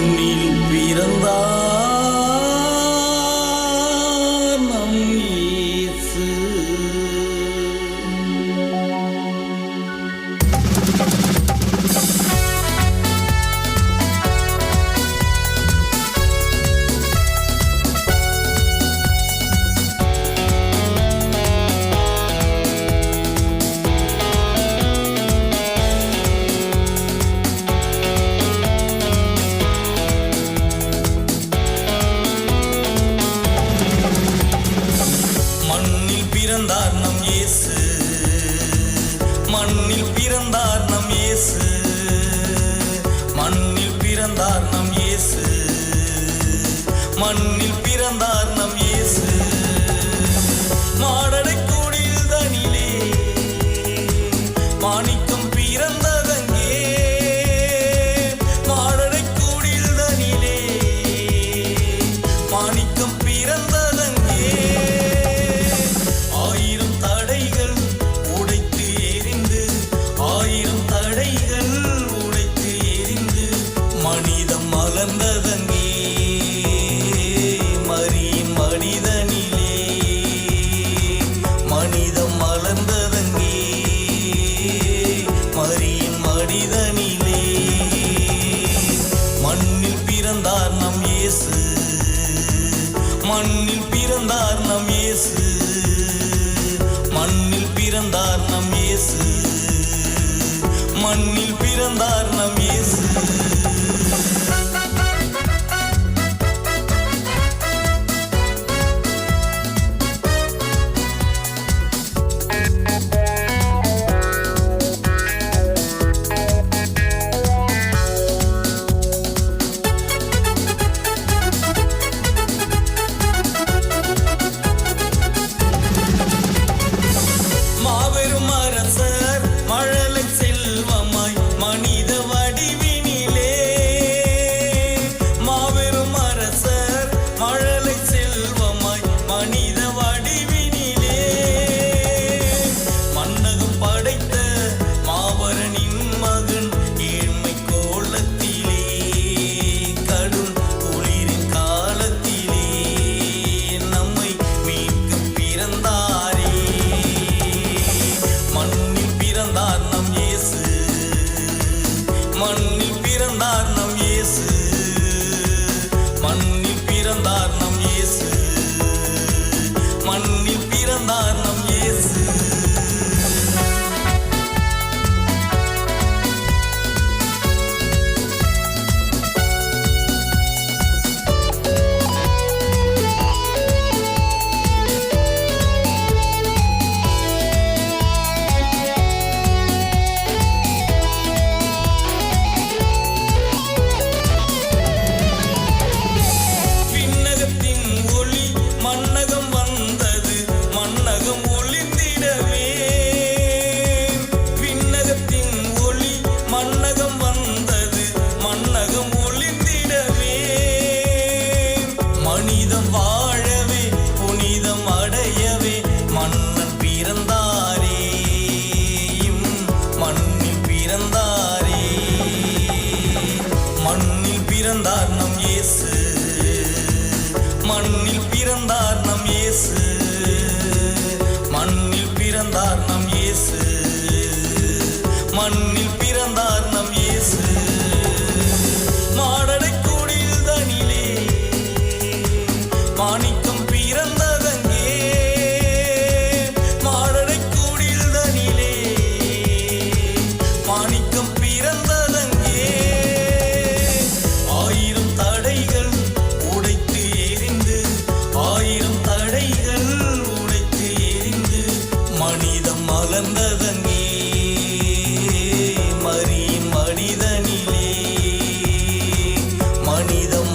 மண்ணில் பிறந்தார் நம் இயேசு. பிறந்தார் நம் இயேசு, மண்ணில் பிறந்தார் நம் இயேசு, மண்ணில் பிறந்தார் நம் இயேசு, மண்ணில் பிறந்தார் நம் இயேசு. மாடடை கூடில் தனிலே மாணிக்கம் பிறந்ததங்கே, மாடடை கூடில் தனிலே மாணிக்கம் பிறந்ததங்கே. ஆயிரம் தடைகள் உடைத்து எரிந்து, ஆயிரம் தடைகள் உடைத்து எரிந்து மனிதம் மலர்ந்ததங்கே. மரியின் மனிதனிலே மனிதம் மலர்ந்ததங்கே, மரியின் மனிதனிலே. மண்ணில் பிறந்தார் நம் இயேசு, மண்ணில் பிறந்தார் நம் இயேசு, மண்ணில் பிறந்தார் நம் இயேசு, மண்ணில் பிறந்தார் நம் இயேசு. மாபெரும் அரசர் மழலை செல்வமாய் மனித வடிவினிலே, மாபெரும் அரசர் மழலை செல்வமாய் மனித வடிவினிலே. மன்னகம் படைத்த மாபரனின் மகன் ஏழ்மை கோலத்திலே, கடும் குளிரின் காலத்திலே நம்மை மீட்க பிறந்தாரே. மண்ணில் பிறந்தார் நம் இயேசு, மண்ணில் பிறந்தார் நம் இயேசு, மண்ணில் பிறந்தார் நம் இயேசு, மண்ணில் பிறந்தார் நம் இயேசு. விண்ணகத்தின் ஒளி மண்ணகம் வந்தது, மண்ணகம் ஒளிந்திடவே. விண்ணகத்தின் ஒளி மண்ணகம் வந்தது, மண்ணகம் ஒளிந்திடவே. மனிதம் வாழவே புனிதம் அடையவே மன்னன் பிறந்தாரே, மண்ணில் பிறந்தாரே. மண்ணில் பிறந்தார் நம் இயேசு, மண்ணில் பிறந்தார் நம் இயேசு, மண்ணில் பிறந்தார் நம் இயேசு, மண்ணில் பிறந்தார் நம் இயேசு. மாடடை கூடில் தனிலே மாணிக்கம் பிறந்ததங்கே, மாடடை கூடில் தனிலே மாணிக்கம் பிறந்ததங்கே. ஆயிரம் தடைகள் உடைத்து எரிந்து, ஆயிரம் தடைகள் உடைத்து எரிந்து மனிதம் மலர்ந்ததங்கே. மரியின் மனிதனிலே மனிதம்